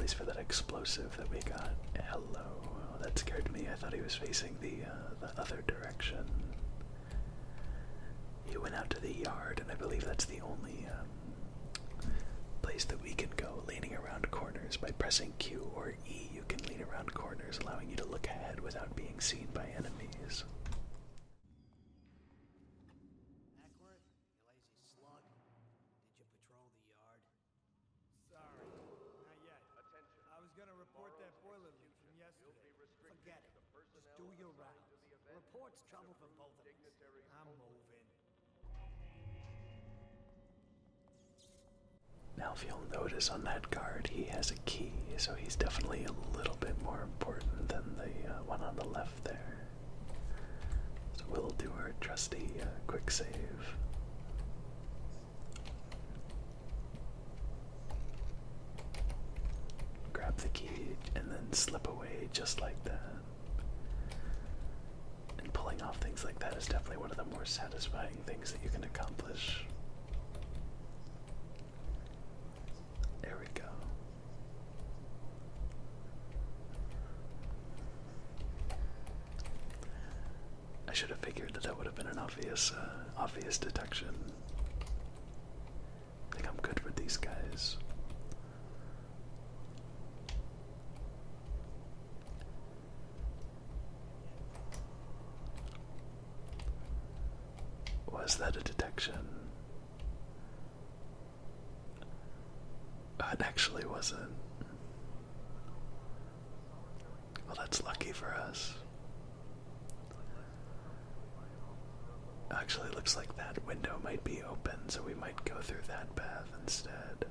place for that explosive that we got. Hello. Oh, that scared me. I thought he was facing the other direction. He went out to the yard, and I believe that's the only place that we can go, leaning around corners. By pressing Q or E, you can lean around corners, allowing you to look ahead without being seen by enemies. Ackworth, you lazy slug. Did you patrol the yard? Sorry, not yet. Attention. I was gonna report that boiler leak from yesterday. Forget it. Just do your rounds. Report's trouble for both of us. I'm moving. Now if you'll notice on that guard, he has a key, so he's definitely a little bit more important than the one on the left there. So we'll do our trusty quick save. Grab the key and then slip away just like that. And pulling off things like that is definitely one of the more satisfying things that you can accomplish. There we go. I should have figured that that would have been an obvious detection. I think I'm good with these guys. Was that a detection? It actually wasn't. Well, that's lucky for us. Actually, looks like that window might be open, so we might go through that path instead.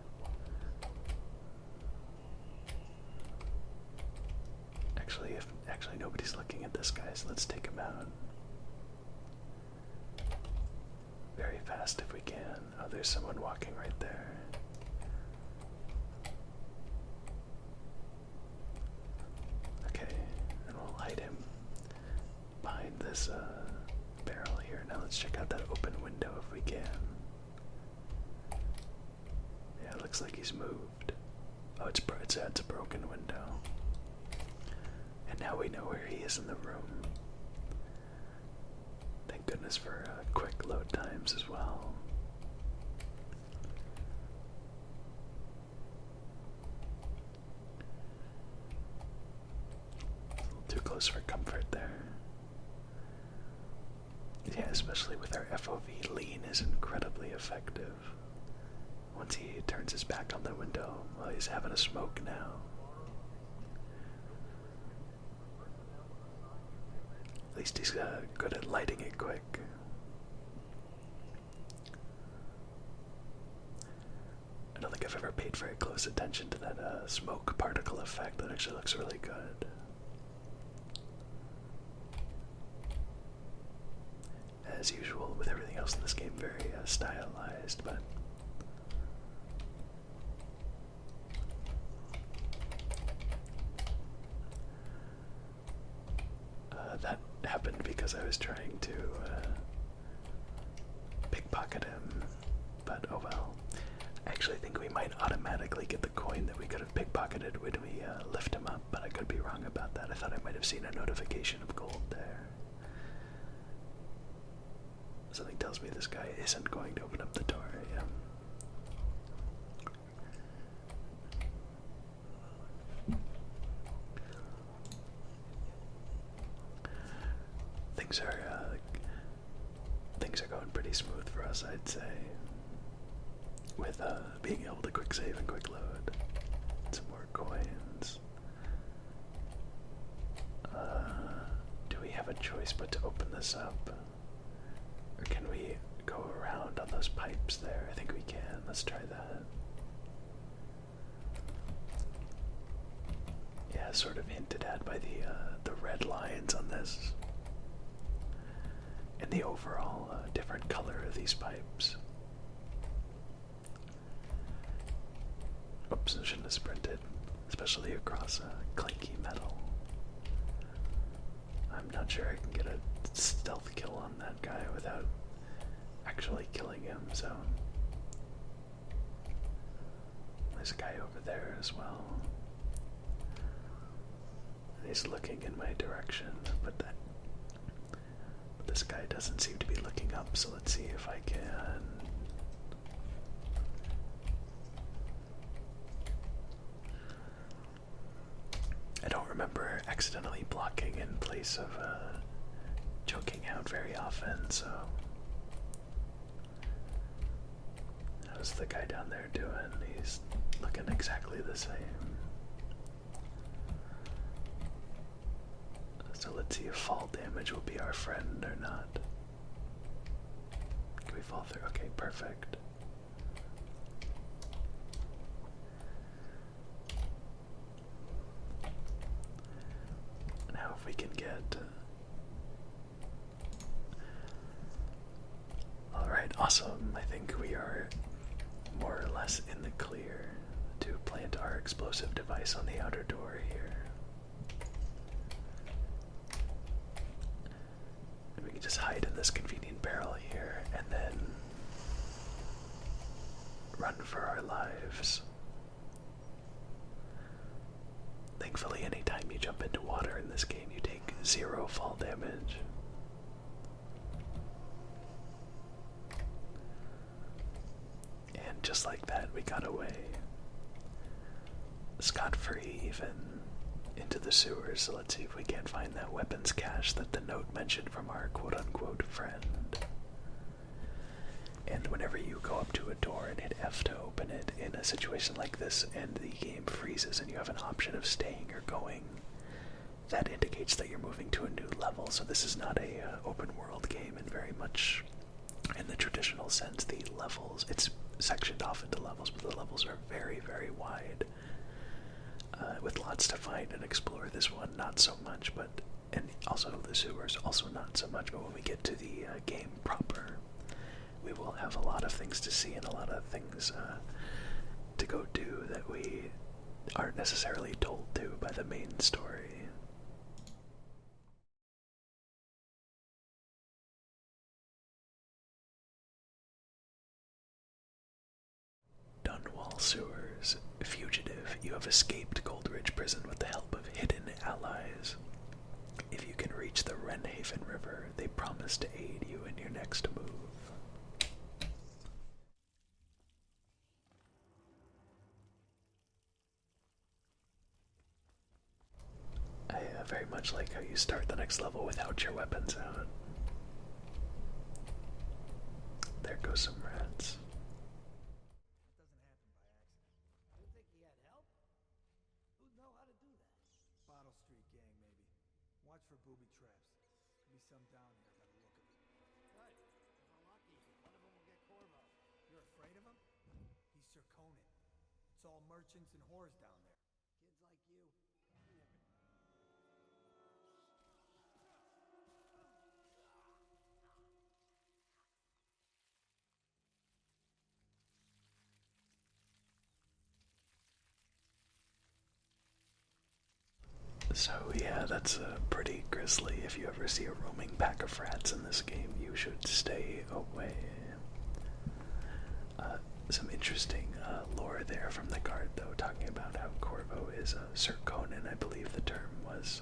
Actually nobody's looking at this guy, so let's take him out. Very fast if we can. Oh, there's someone walking right there. Okay, and we'll hide him behind this barrel here. Now let's check out that open window if we can. Yeah, it looks like he's moved. Oh, it's a broken window. And now we know where he is in the room. Thank goodness for quick load times as well. A little too close for comfort there. Yeah, especially with our FOV, lean is incredibly effective. Once he turns his back on the window, well, he's having a smoke now. At least he's good at lighting it quick. I don't think I've ever paid very close attention to that smoke particle effect. That actually looks really good. As usual, with everything else in this game, very stylized, but that happened because I was trying to pickpocket him, but oh well. I actually think we might automatically get the coin that we could have pickpocketed when we lift him up, but I could be wrong about that. I thought I might have seen a notification of gold there. Something tells me this guy isn't going to open up the door, yeah. Things are going pretty smooth for us, I'd say, with being able to quick save and quick load. Some more coins. Do we have a choice but to open this up, or can we go around on those pipes there? I think we can. Let's try that. Yeah, sort of hinted at by the red lines on this, and the overall different color of these pipes. Oops, I shouldn't have sprinted, especially across clanky metal. I'm not sure I can get a stealth kill on that guy without actually killing him, so there's a guy over there as well. He's looking in my direction, but this guy doesn't seem to be looking up, so let's see if I can. I don't remember accidentally blocking in place of choking out very often, so. How's the guy down there doing? He's looking exactly the same. So let's see if fall damage will be our friend or not. Can we fall through? Okay, perfect. Now if we can get... Alright, awesome. I think we are more or less in the clear to plant our explosive device on the outer door here. We can just hide in this convenient barrel here and then run for our lives. Thankfully, anytime you jump into water in this game, you take 0 fall damage. And just like that, we got away. Scot-free, even into the sewers. So let's see if we can't find that weapons cache that the note mentioned from our quote-unquote friend. And whenever you go up to a door and hit F to open it in a situation like this and the game freezes and you have an option of staying or going, that indicates that you're moving to a new level. So this is not a open world game, and very much in the traditional sense, the levels, it's sectioned off into levels, but the levels are very, very wide. With lots to find and explore. This one, not so much, and also the sewers, also not so much, but when we get to the game proper, we will have a lot of things to see and a lot of things to go do that we aren't necessarily told to by the main story. Dunwall Sewers. Fugitive, you have escaped Goldridge Prison with the help of hidden allies. If you can reach the Wrenhaven River, they promise to aid you in your next move. I very much like how you start the next level without your weapons out. There goes some rats. Watch for booby traps. Could be some down here by the look of it. Good. If we're lucky, one of them will get Corvo. You're afraid of him? He's Sir Conan. It's all merchants and whores down there. Kids like you. So yeah, that's pretty grisly. If you ever see a roaming pack of rats in this game, you should stay away. Some interesting lore there from the guard, though, talking about how Corvo is Sir Conan. I believe the term was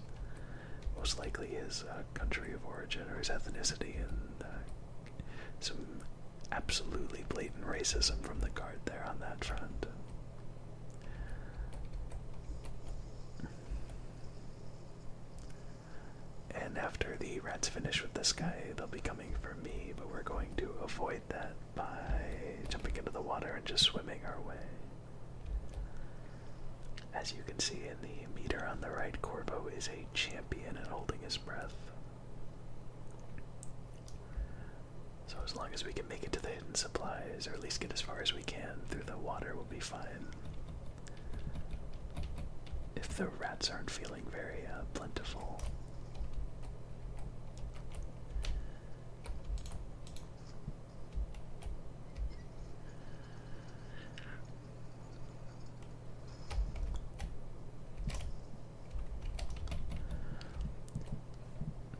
most likely his country of origin or his ethnicity, and some absolutely blatant racism from the guard there on that front. And after the rats finish with this guy, they'll be coming for me, but we're going to avoid that by jumping into the water and just swimming our way. As you can see in the meter on the right, Corvo is a champion at holding his breath. So as long as we can make it to the hidden supplies, or at least get as far as we can through the water, we'll be fine. If the rats aren't feeling very plentiful.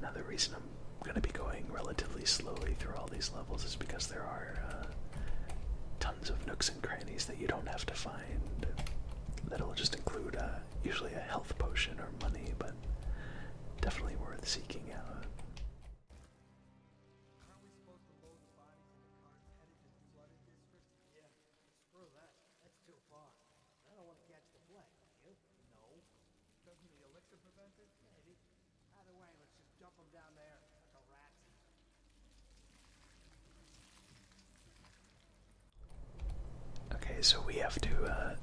Now the reason I'm going to be going relatively slowly through all these levels is because there are tons of nooks and crannies that you don't have to find. That'll just include usually a health potion or money, but prevented? Maybe. Either way, let's just jump them down there like a rat. Okay, so we have to,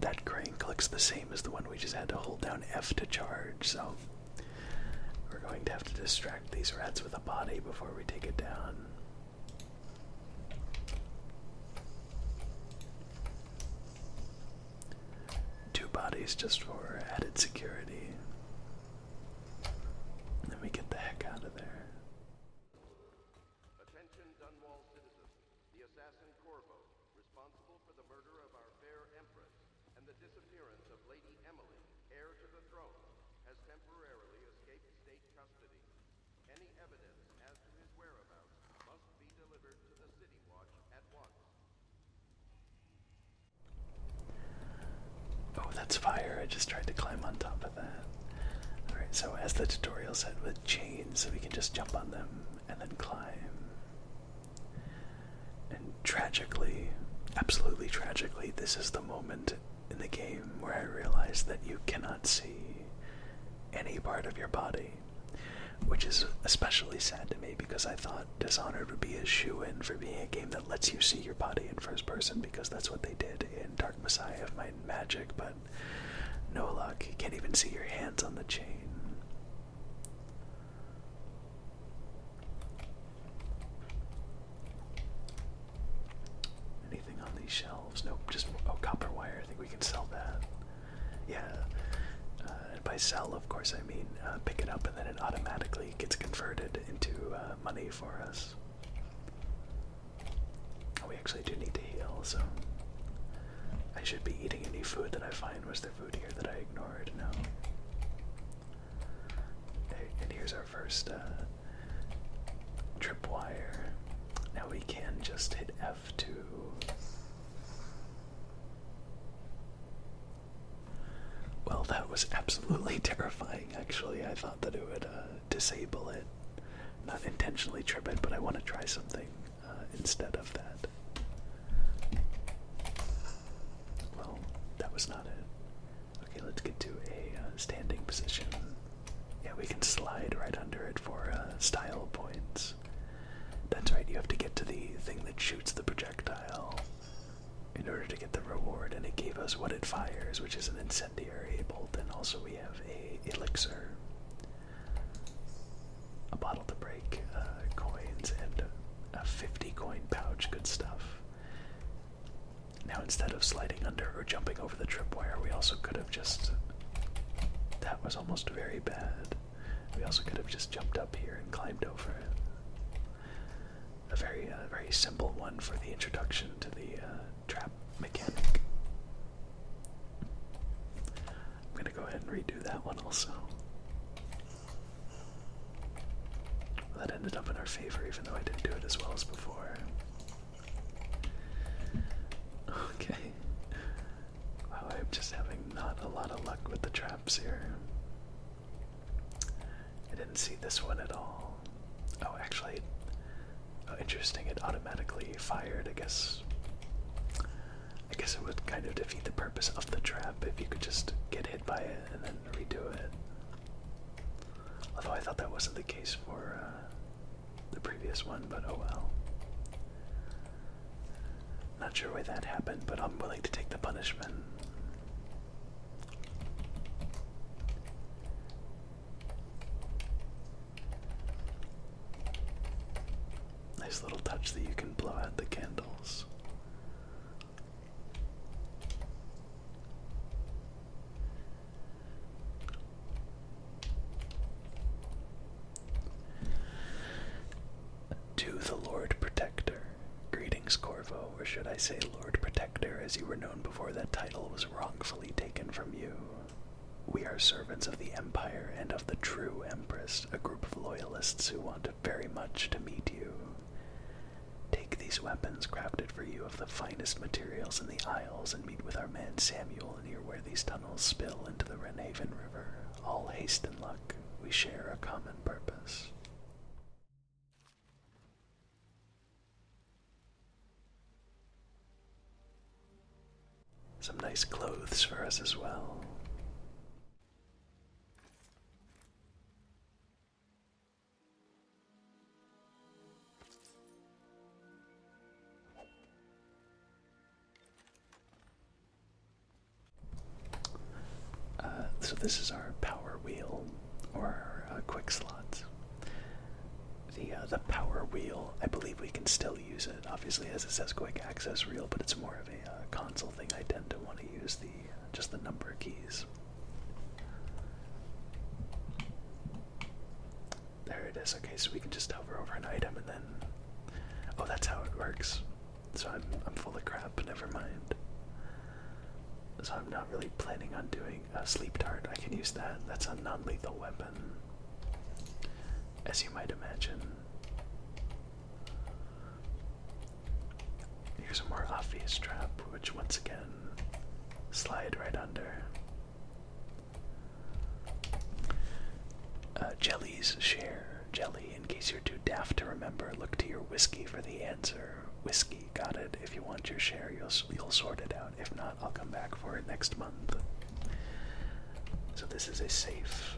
that crank looks the same as the one we just had to hold down F to charge, so we're going to have to distract these rats with a body before we take it down. Two bodies just for added security. And then we get the heck out of there. Attention Dunwall citizens. The assassin Corvo, responsible for the murder of our fair Empress and the disappearance of Lady Emily, heir to the throne, has temporarily escaped state custody. Any evidence as to his whereabouts must be delivered to the City Watch at once. Oh, that's fire. I just tried to climb on top of that. Alright, so as the tutorial said, with chains, we can just jump on them and then climb. And tragically, absolutely tragically, this is the moment in the game where I realized that you cannot see any part of your body, which is especially sad to me because I thought Dishonored would be a shoo-in for being a game that lets you see your body in first person, because that's what they did in Dark Messiah of Might and Magic, but no luck. You can't even see your hands on the chain. Anything on these shelves? Nope, just, oh, copper wire. I think we can sell that. Yeah. And by sell, of course, I mean pick it up and then it automatically gets converted into money for us. Oh, we actually do need to heal, so I should be eating any food that I find. Was there food here that I ignored? No. Okay, and here's our first tripwire. Now we can just hit F2. Well, that was absolutely terrifying, actually. I thought that it would disable it. Not intentionally trip it, but I want to try something instead of that. Well, that was not it. Okay, let's get to a standing position. Yeah, we can slide right under it for style points. That's right, you have to get to the thing that shoots the projectile in order to get the reward, and it gave us what it fires, which is an incendiary bolt, and also we have a elixir, a bottle to break coins, and a 50 coin pouch. Good stuff. Now instead of sliding under or jumping over the tripwire, we also could have just, that was almost very bad. We also could have just jumped up here and climbed over it. A very simple one for the introduction to the trap mechanic. I'm gonna go ahead and redo that one also. Well, that ended up in our favor, even though I didn't do it as well as before. Okay. Wow, I'm just having not a lot of luck with the traps here. I didn't see this one at all. Oh, actually, oh, interesting, it automatically fired. I guess it would kind of defeat the purpose of the trap if you could just get hit by it and then redo it. Although I thought that wasn't the case for the previous one, but oh well. Not sure why that happened, but I'm willing to take the punishment. Nice little touch that you can blow out the candles. To the Lord Protector. Greetings, Corvo, or should I say Lord Protector, as you were known before that title was wrongfully taken from you. We are servants of the Empire and of the true Empress, a group of loyalists who want very much to meet you. Take these weapons crafted for you of the finest materials in the Isles and meet with our man Samuel near where these tunnels spill into the Renhaven River. All haste and luck. We share a common purpose. Some nice clothes for us as well. So this is our power wheel, or our quick slots. The power wheel, I believe we can still use it, obviously, as it says quick access reel, but it's more of a console thing. I tend to want to use just the number keys. There it is. Okay, so we can just hover over an item and then... Oh, that's how it works. So I'm full of crap, never mind. So I'm not really planning on doing a sleep dart. I can use that. That's a non-lethal weapon, as you might imagine. Here's a more obvious trap, which once again, slide right under. Jellies share. Jelly, in case you're too daft to remember, look to your whiskey for the answer. Whiskey, got it. If you want your share, you'll sort it out. If not, I'll come back for it next month. So this is a safe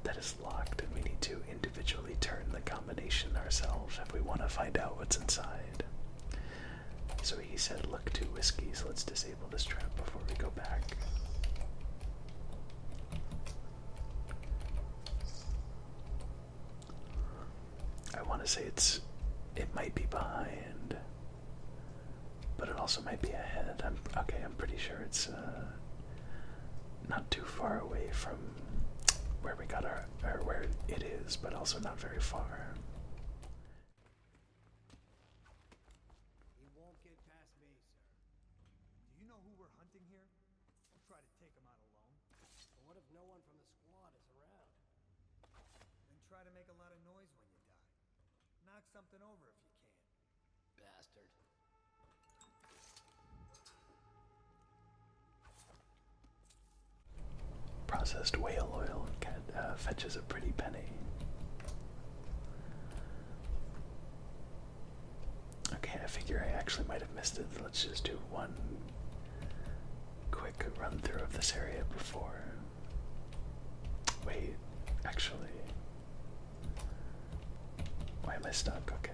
that is locked, and we need to individually turn the combination ourselves if we want to find out what's inside. So he said look to whiskey, so let's disable this trap before we go back. I want to say it might be behind, but it also might be ahead. I'm pretty sure it's not too far away from where we got or where it is, but also not very far. He won't get past me, sir. Do you know who we're hunting here? Don't try to take him out alone. But what if no one from the squad is around? Then try to make a lot of noise when you die. Knock something over if you can. Bastard. Processed whale oil fetches a pretty penny. Okay, I figure I actually might have missed it. Let's just do one quick run through of this area before. Wait, actually. Why am I stuck? Okay.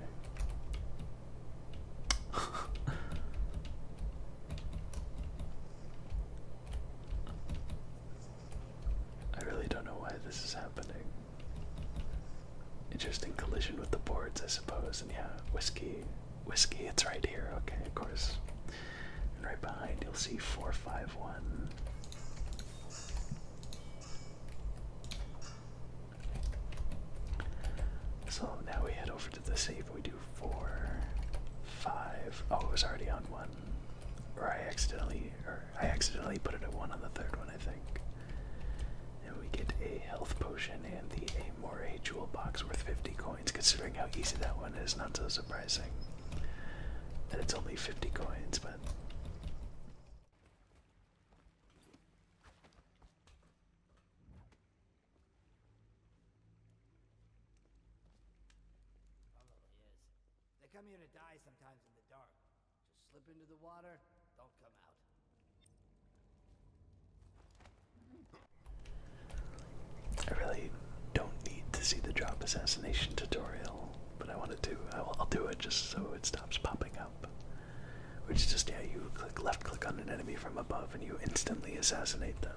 I really don't know why this is happening. Interesting collision with the boards, I suppose. And yeah, whiskey, it's right here. Okay, of course. And right behind you'll see 451. So now we head over to the safe. We do 4, 5. Oh, it was already on 1. Or I accidentally put it at 1 on the third one, I think. And we get a health potion and the Amore jewel box worth 50 coins. Considering how easy that one is, not so surprising that it's only 50 coins, but Probably is. They come here to die sometimes in the dark. Just slip into the water, don't come out. I really don't need to see the drop assassination tutorial, but I wanted to. I'll do it just so it stops popping up. Which is just, yeah, you left click on an enemy from above and you instantly assassinate them.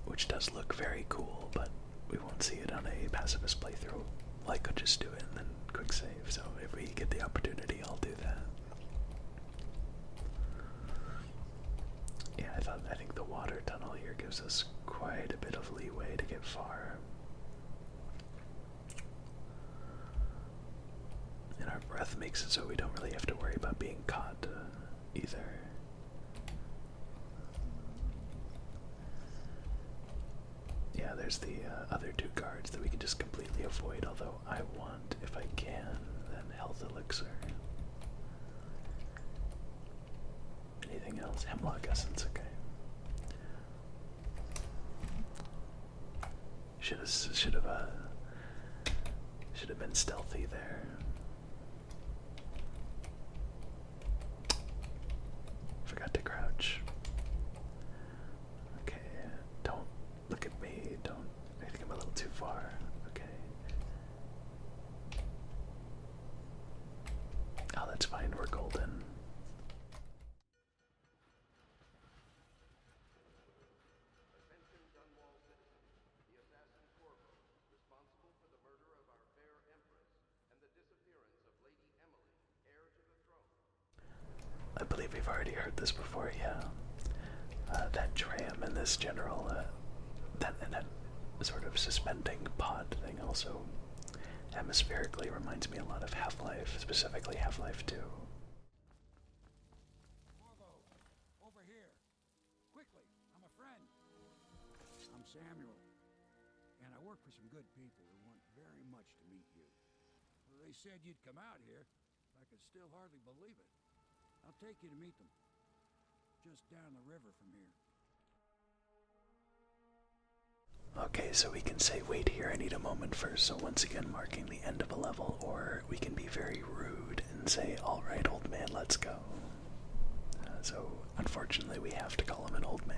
Which does look very cool, but we won't see it on a pacifist playthrough. Well, I could just do it and then quick save, so if we get the opportunity, I'll do that. Yeah, I think the water tunnel here gives us quite a bit of leeway to get far. And our breath makes it so we don't really have to worry about being caught either. Yeah, there's the other 2 guards that we can just completely avoid, although I want, if I can, then health elixir. Anything else? Hemlock essence, okay. Should have been stealthy there. Forgot to crouch. Okay, don't look at me. I think I'm a little too far. Okay. Oh, that's fine. We're golden. believe we've already heard this before, yeah. That tram and this general, that sort of suspending pod thing also atmospherically reminds me a lot of Half-Life, specifically Half-Life 2. Corvo, over here. Quickly, I'm a friend. I'm Samuel, and I work for some good people who want very much to meet you. Well, they said you'd come out here. I could still hardly believe it. I'll take you to meet them. Just down the river from here. Okay, so we can say, wait here, I need a moment first, so once again marking the end of a level, or we can be very rude and say, alright, old man, let's go. So, unfortunately, we have to call him an old man.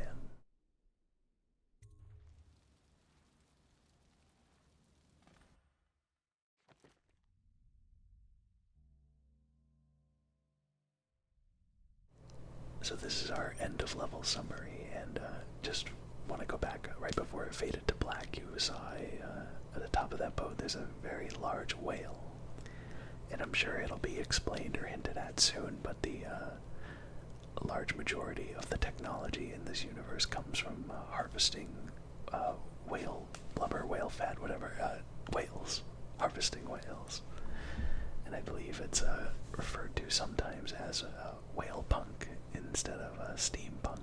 So this is our end of level summary, and just want to go back right before it faded to black. You saw at the top of that boat there's a very large whale, and I'm sure it'll be explained or hinted at soon, but the large majority of the technology in this universe comes from harvesting whale blubber, whale fat, whatever, whales, harvesting whales. And I believe it's referred to sometimes as whale punk instead of steampunk.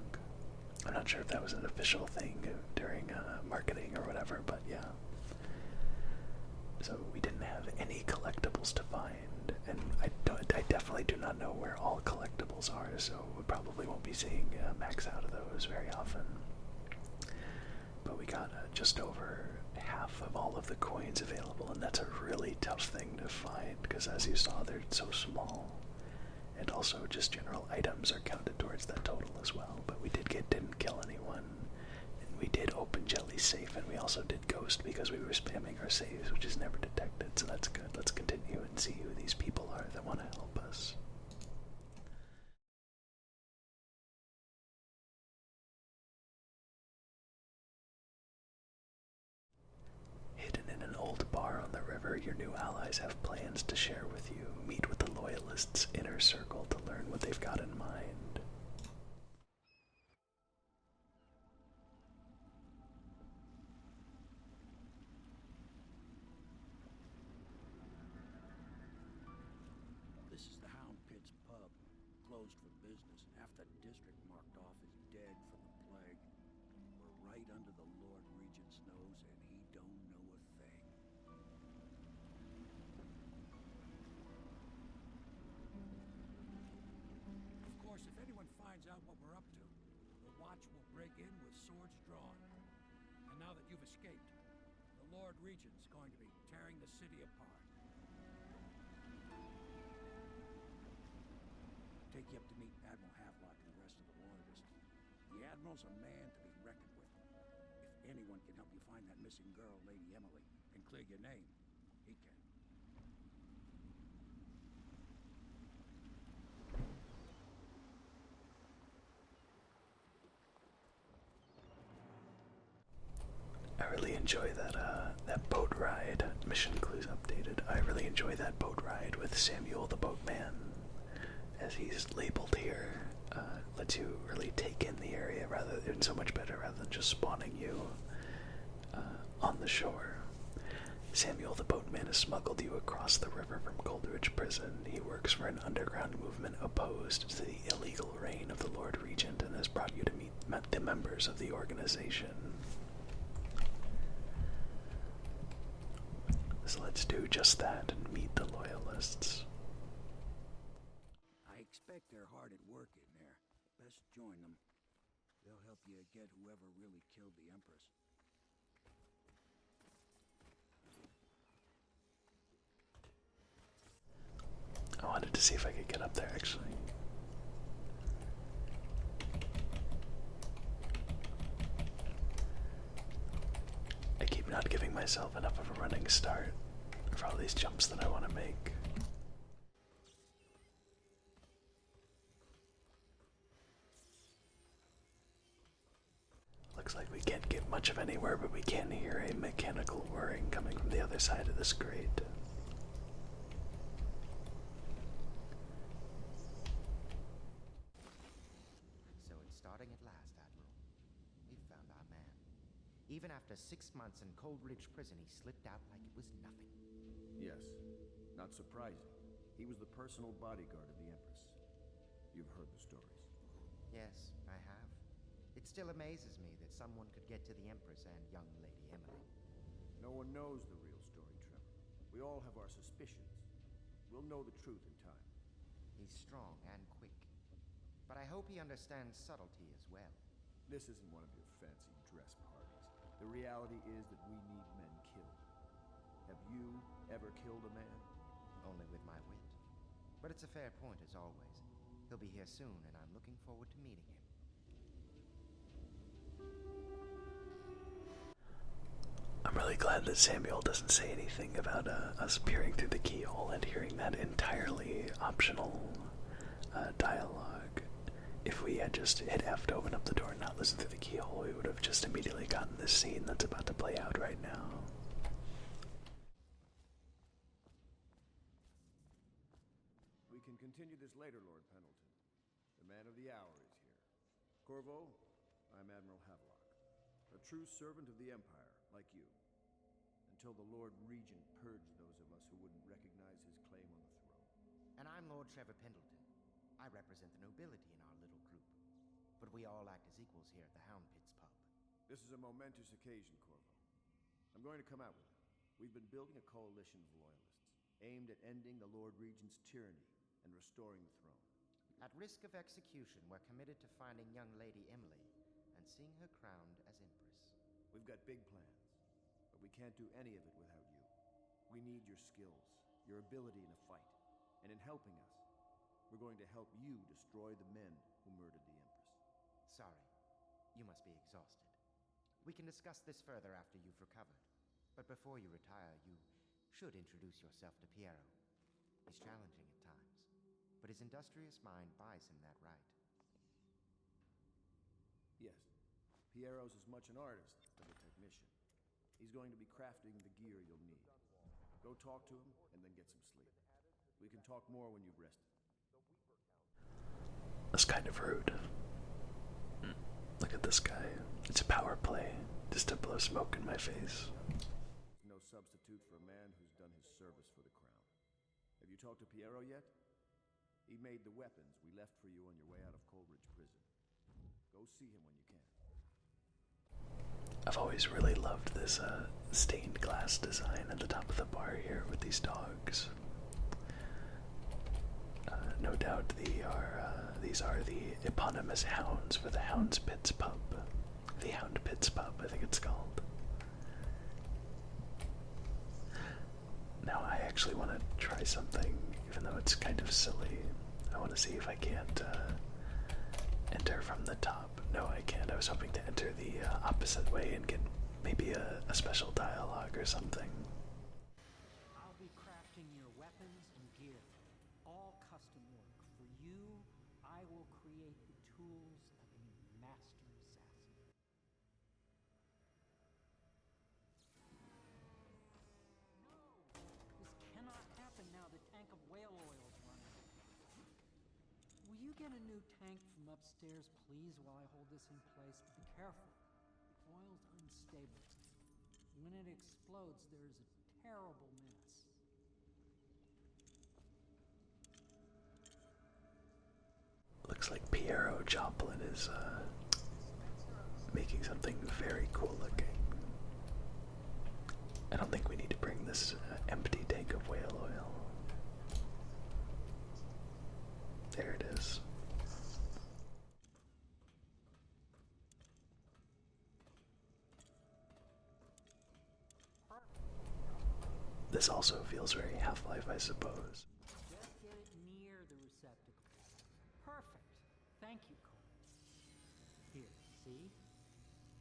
I'm not sure if that was an official thing during marketing or whatever, but yeah. So we didn't have any collectibles to find, and I definitely do not know where all collectibles are, so we probably won't be seeing max out of those very often. But we got just over half of all of the coins available, and that's a really tough thing to find, because as you saw, they're so small. And also just general items are counted towards that total as well, but we didn't kill anyone, and we did open Jelly's safe, and we also did ghost because we were spamming our saves, which is never detected, so that's good. Let's continue and see who these people are that want to help us. Hidden in an old bar on the river, your new allies have plans to share with you. Meet with the loyalists' inner circle to learn what they've got in mind. This is the Hound Pits Pub, closed for business. Half the district marked off as dead from the plague. We're right under the Lord Regent's nose, and he don't know a thing. Of course, if anyone finds out what we're up to, the Watch will break in with swords drawn. And now that you've escaped, the Lord Regent's going to be tearing the city apart. Take you up to meet Admiral Havelock and the rest of the loyalists. The Admiral's a man to be reckoned with. If anyone can help you find that missing girl, Lady Emily, and clear your name, he can. I really enjoy that boat ride. Mission clues updated. I really enjoy that boat ride with Samuel the Boatman, as he's labeled here. Lets you really take in the area so much better rather than just spawning you on the shore. Samuel the Boatman has smuggled you across the river from Coldridge Prison. He works for an underground movement opposed to the illegal reign of the Lord Regent and has brought you to meet the members of the organization. So let's do just that and meet the loyalists. I expect they're hard at work in there. Best join them. They'll help you get whoever really killed the Empress. I wanted to see if I could get up there, actually. I keep not giving myself enough of a running start for all these jumps that I want to make. Looks like we can't get much of anywhere, but we can hear a mechanical whirring coming from the other side of this grate. spotting at last, Admiral. We've found our man. Even after 6 months in Coldridge Prison, he slipped out like it was nothing. Yes. Not surprising. He was the personal bodyguard of the Empress. You've heard the stories. Yes, I have. It still amazes me that someone could get to the Empress and young Lady Emily. No one knows the real story, Trevor. We all have our suspicions. We'll know the truth in time. He's strong and quick. But I hope he understands subtlety as well. This isn't one of your fancy dress parties. The reality is that we need men killed. Have you ever killed a man? Only with my wit. But it's a fair point, as always. He'll be here soon, and I'm looking forward to meeting him. I'm really glad that Samuel doesn't say anything about us peering through the keyhole and hearing that entirely optional dialogue. If we had just hit F to open up the door and not listen through the keyhole, we would have just immediately gotten this scene that's about to play out right now. We can continue this later, Lord Pendleton. The man of the hour is here. Corvo, I'm Admiral Havelock, a true servant of the Empire, like you. Until the Lord Regent purged those of us who wouldn't recognize his claim on the throne. And I'm Lord Trevor Pendleton. I represent the nobility in our little group. But we all act as equals here at the Hound Pits Pub. This is a momentous occasion, Corvo. I'm going to come out with it. We've been building a coalition of loyalists, aimed at ending the Lord Regent's tyranny and restoring the throne. At risk of execution, we're committed to finding young Lady Emily and seeing her crowned as Empress. We've got big plans, but we can't do any of it without you. We need your skills, your ability in a fight, and in helping us, we're going to help you destroy the men who murdered the Empress. Sorry, you must be exhausted. We can discuss this further after you've recovered. But before you retire, you should introduce yourself to Piero. He's challenging at times, but his industrious mind buys him that right. Yes, Piero's as much an artist as a technician. He's going to be crafting the gear you'll need. Go talk to him, and then get some sleep. We can talk more when you've rested. That's kind of rude. Look at this guy. It's a power play, just to blow smoke in my face. No substitute for a man who's done his service for the crown. Have you talked to Piero yet? He made the weapons we left for you on your way out of Coldridge Prison. Go see him when you can. I've always really loved this stained glass design at the top of the bar here with these dogs. No doubt these are the eponymous hounds for the Hound Pits Pub. The Hound Pits Pub, I think it's called. Now I actually want to try something, even though it's kind of silly. I want to see if I can't enter from the top. No, I can't. I was hoping to enter the opposite way and get maybe a special dialogue or something. I'll be crafting your weapons and gear. All custom work. For you, I will create the tools of a master assassin. No! This cannot happen now. The tank of whale oil is running. Will you get a new tank from upstairs, please, while I hold this in place? But be careful. The oil's unstable. When it explodes, there's a terrible mess. Looks like Piero Joplin is making something very cool looking. I don't think we need to bring this empty tank of whale oil. There it is. This also feels very Half-Life, I suppose. Just get it near the receptacle. Perfect. Thank you, Cole. Here, see?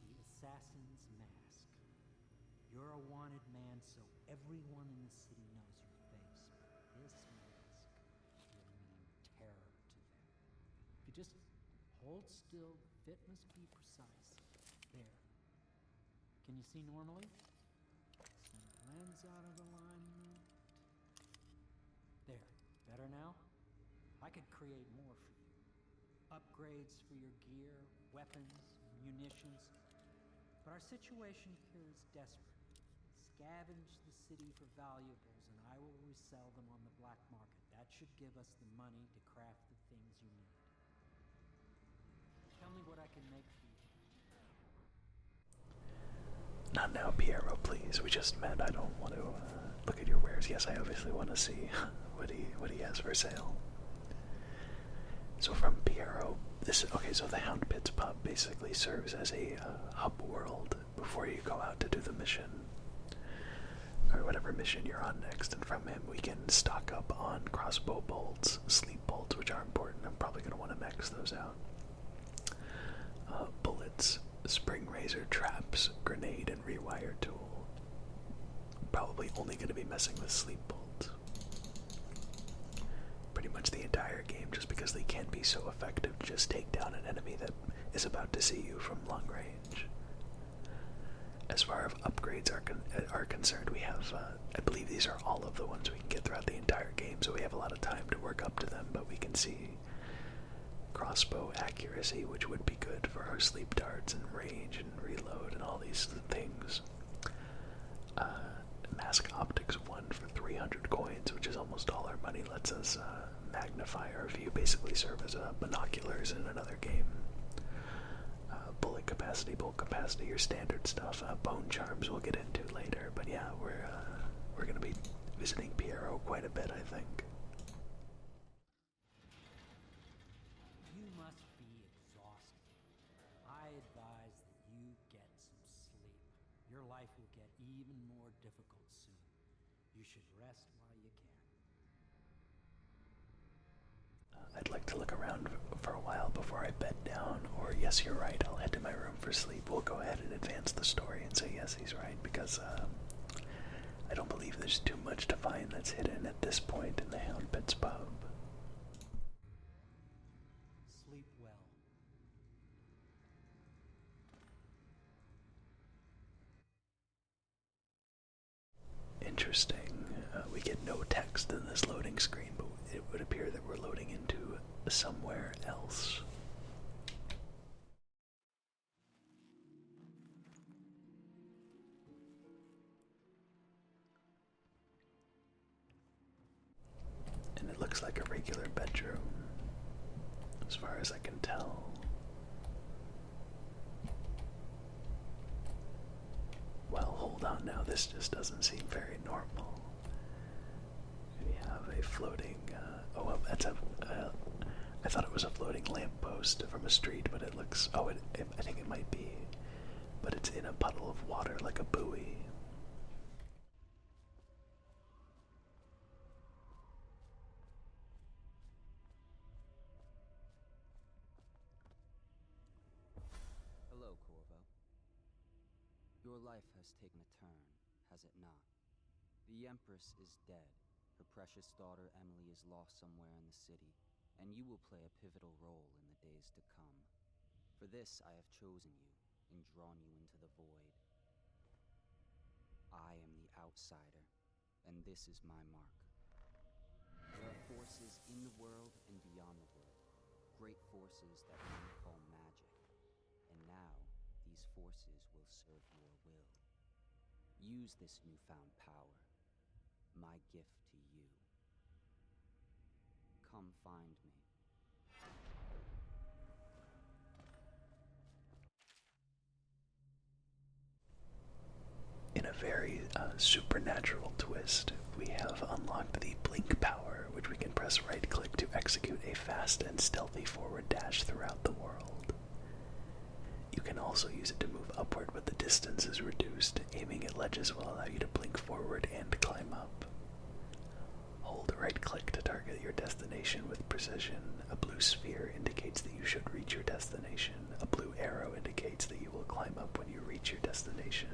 The assassin's mask. You're a wanted man, so everyone in the city knows your face. But this mask will mean terror to them. If you just hold still, the fit must be precise. There. Can you see normally? Lens out of alignment. There. Better now? I could create more for you. upgrades for your gear, weapons, munitions. But our situation here is desperate. Scavenge the city for valuables, and I will resell them on the black market. That should give us the money to craft the things you need. Tell me what I can make for you. Not now, Piero, please. We just met. I don't want to look at your wares. Yes, I obviously want to see what he has for sale. So from Piero, so the Hound Pits Pub basically serves as a hub world before you go out to do the mission, or whatever mission you're on next, and from him we can stock up on crossbow bolts, sleep bolts, which are important. I'm probably going to want to max those out. Bullets, spring razor, traps, grenade, and rewire tool. Probably only going to be messing with sleep bolts. Pretty much the entire game, just because they can't be so effective to just take down an enemy that is about to see you from long range. As far as upgrades are concerned, we have, I believe these are all of the ones we can get throughout the entire game, so we have a lot of time to work up to them, but we can see crossbow accuracy, which would be good for our sleep darts and range and reload and all these things. Mask optics 1 for 300 coins, which is almost all our money, lets us magnify our view, basically serve as binoculars in another game. Bullet capacity, bolt capacity, your standard stuff. Bone charms we'll get into later, but yeah, we're going to be visiting Piero quite a bit, I think. You must be exhausted. I advise that you get some sleep. Your life will get even more difficult soon. You should rest while you can. I'd like to look around for a while before I bed down, or yes, you're right, I'll head to my room for sleep. We'll go ahead and advance the story and say yes, he's right, because I don't believe there's too much to find that's hidden at this point in the Hound Pits Pub. Sleep well. Interesting. We get no text in this loading screen, but it would appear that we're loading into somewhere else. And it looks like a regular bedroom, as far as I can tell. Well, hold on now, this just doesn't seem very normal. We have a floating, I thought it was a floating lamppost from a street, but it looks, I think it might be, but it's in a puddle of water like a buoy. Hello, Corvo. Your life has taken a turn, has it not? The Empress is dead. Her precious daughter Emily is lost somewhere in the city, and you will play a pivotal role in the days to come. For this I have chosen you and drawn you into the void. I am the outsider, and this is my mark. There are forces in the world and beyond the world, great forces that men call magic, and now these forces will serve your will. Use this newfound power, my gift to you. Come find me. In a very supernatural twist, we have unlocked the blink power, which we can press right-click to execute a fast and stealthy forward dash throughout the world. You can also use it to move upward, but the distance is reduced. Aiming at ledges will allow you to blink forward and climb up. Hold right-click to target your destination with precision. A blue sphere indicates that you should reach your destination. A blue arrow indicates that you will climb up when you reach your destination.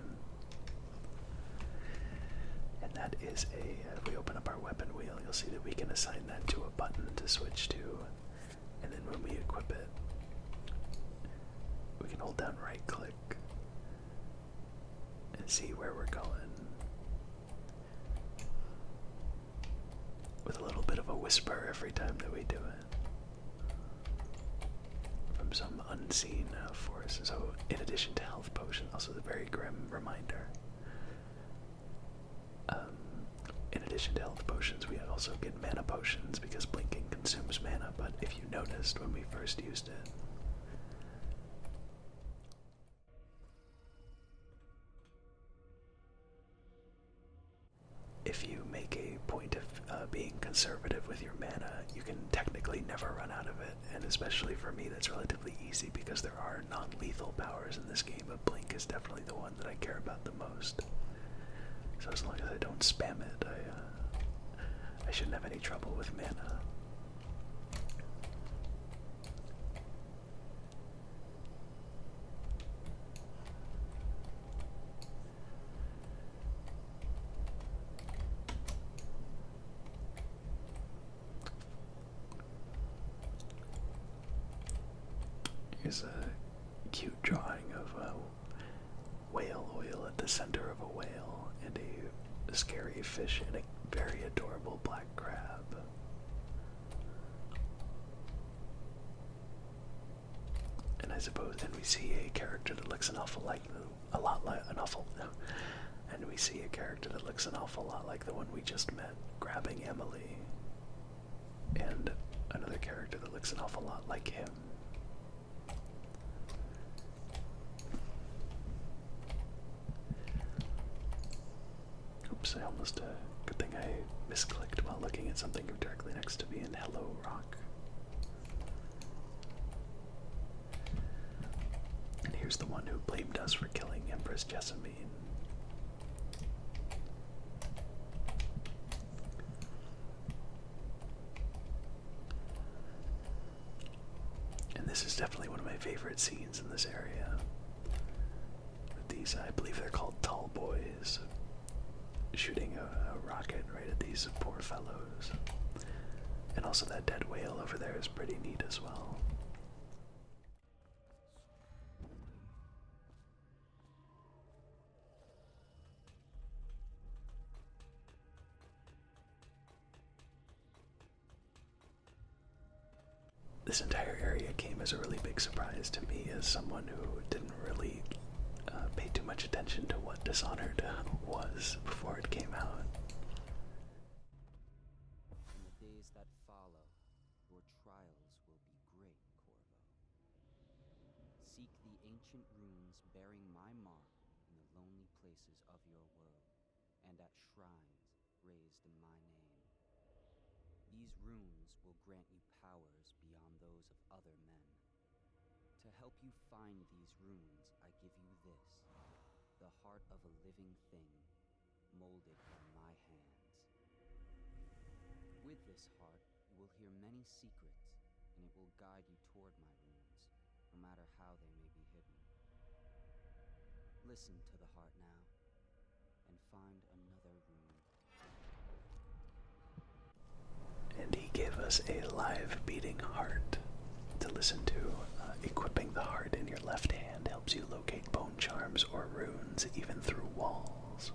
And that is if we open up our weapon wheel, you'll see that we can assign that to a button to switch to, and then when we equip it, we can hold down right-click and see where we're going. With a little bit of a whisper every time that we do it. from some unseen force. So in addition to health potions, also the very grim reminder. In addition to health potions, we also get mana potions because blinking consumes mana, but if you noticed when we first used it, if you make a point of being conservative with your mana, you can technically never run out of it, and especially for me that's relatively easy because there are non-lethal powers in this game, but blink is definitely the one that I care about the most. So as long as I don't spam it, I shouldn't have any trouble with mana. Here's a cute drawing of whale oil at the center of a whale and a scary fish and a very adorable black crab. And I suppose, and we see a character that looks an awful lot like the one we just met, grabbing Emily, and another character that looks an awful lot like him. Oops, I almost, good thing I misclicked while looking at something directly next to me in Hello Rock. And here's the one who blamed us for killing Empress Jessamine. And this is definitely one of my favorite scenes in this area. These, I believe they're called tall boys, shooting a rocket right at these poor fellows. And also that dead whale over there is pretty neat as well. This entire area came as a really big surprise to me as someone who didn't really pay too much attention to what Dishonored was before it came out. In the days that follow, your trials will be great, Corvo. Seek the ancient runes bearing my mark in the lonely places of your world, and at shrines raised in my name. These runes will grant you powers beyond those of other men. To help you find these runes, I give you this, the heart of a living thing, molded by my hands. With this heart, you will hear many secrets, and it will guide you toward my runes, no matter how they may be hidden. Listen to the heart now, and find another rune. And he gave us a live beating heart to listen to. Equipping the heart in your left hand helps you locate bone charms or runes even through walls.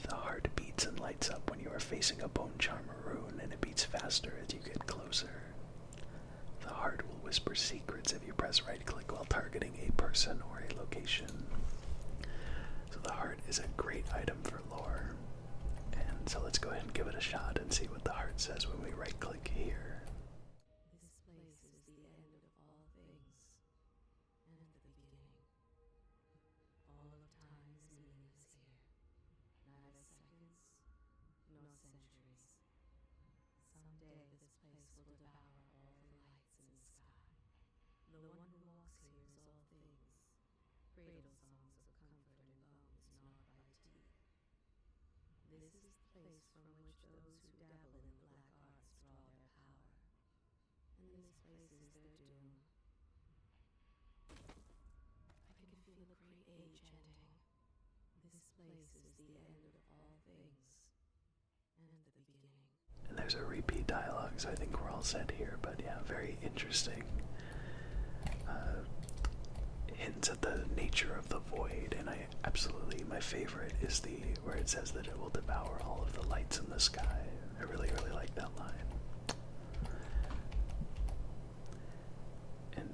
The heart beats and lights up when you are facing a bone charm or rune, and it beats faster as you get closer. The heart will whisper secrets if you press right click while targeting a person or a location. So the heart is a great item for lore. And so let's go ahead and give it a shot and see what the heart says when we right click here. This place is the end of all things, and the beginning. All of time's meaning is here. Neither seconds, nor centuries. Someday this place will devour all the lights in the sky. The one who walks here is all things. Cradle songs of comfort and bones gnawed by teeth. This is the place from which those who dabble in black arts draw their power. And this place is their doom. I can feel a great age ending. This place is the end of all things, and the beginning. And there's a repeat dialogue, so I think we're all set here, but yeah, very interesting. Hints at the nature of the void, and my favorite is where it says that it will devour all of the lights in the sky. I really, really like that line.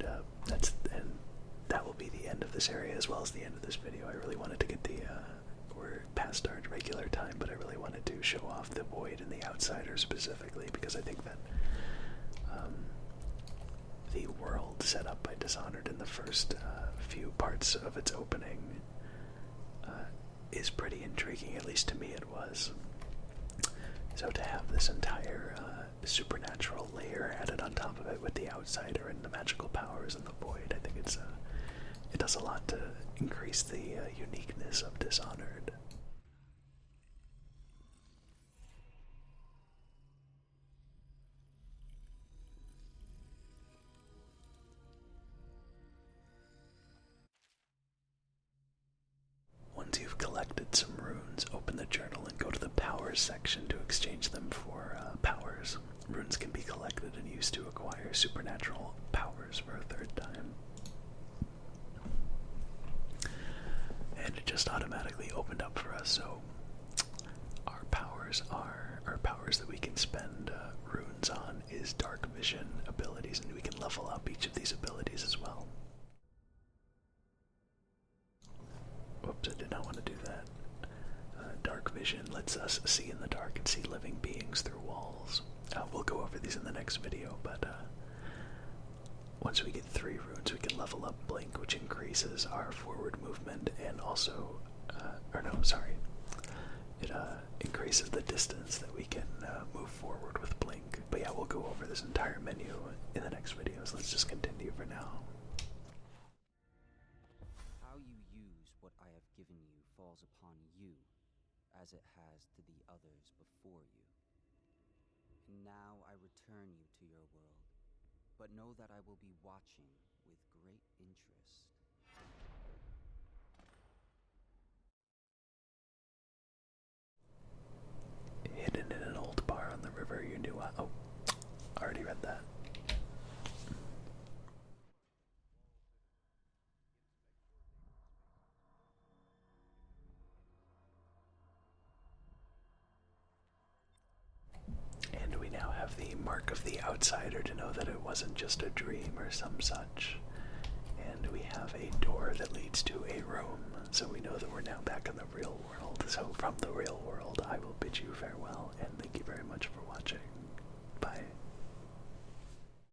And that will be the end of this area as well as the end of this video. I really wanted to get we're past our regular time, but I really wanted to show off the Void and the Outsider specifically, because I think that the world set up by Dishonored in the first few parts of its opening is pretty intriguing, at least to me it was. So to have this entire supernatural layer added on top of it with the Outsider and the magical powers and the Void, I think it does a lot to increase the uniqueness of Dishonored. Once you've collected some runes, open the journal and go to the powers section to exchange them for powers. Runes can be collected and used to acquire supernatural powers for a third time. And it just automatically opened up for us, so our powers that we can spend runes on is dark vision abilities, and we can level up each of these abilities as well. Whoops, I did not want to do that. Dark vision lets us see in the dark and see living beings through walls. We'll go over these in the next video, but once we get 3 runes, we can level up Blink, which increases our forward movement, and also, it increases the distance that we can move forward with Blink. But yeah, we'll go over this entire menu in the next videos. Let's just continue for now. How you use what I have given you falls upon you, as it has to the others before you. And now I return you to your world, but know that I will be watching with great interest. Hidden in an old bar on the river, you knew. Oh, I already read that. And we now have the mark of the Outsider to know that it wasn't just a dream or some such. And we have a door that leads to a room, so we know that we're now back in the real world. So from the real world, I will bid you farewell,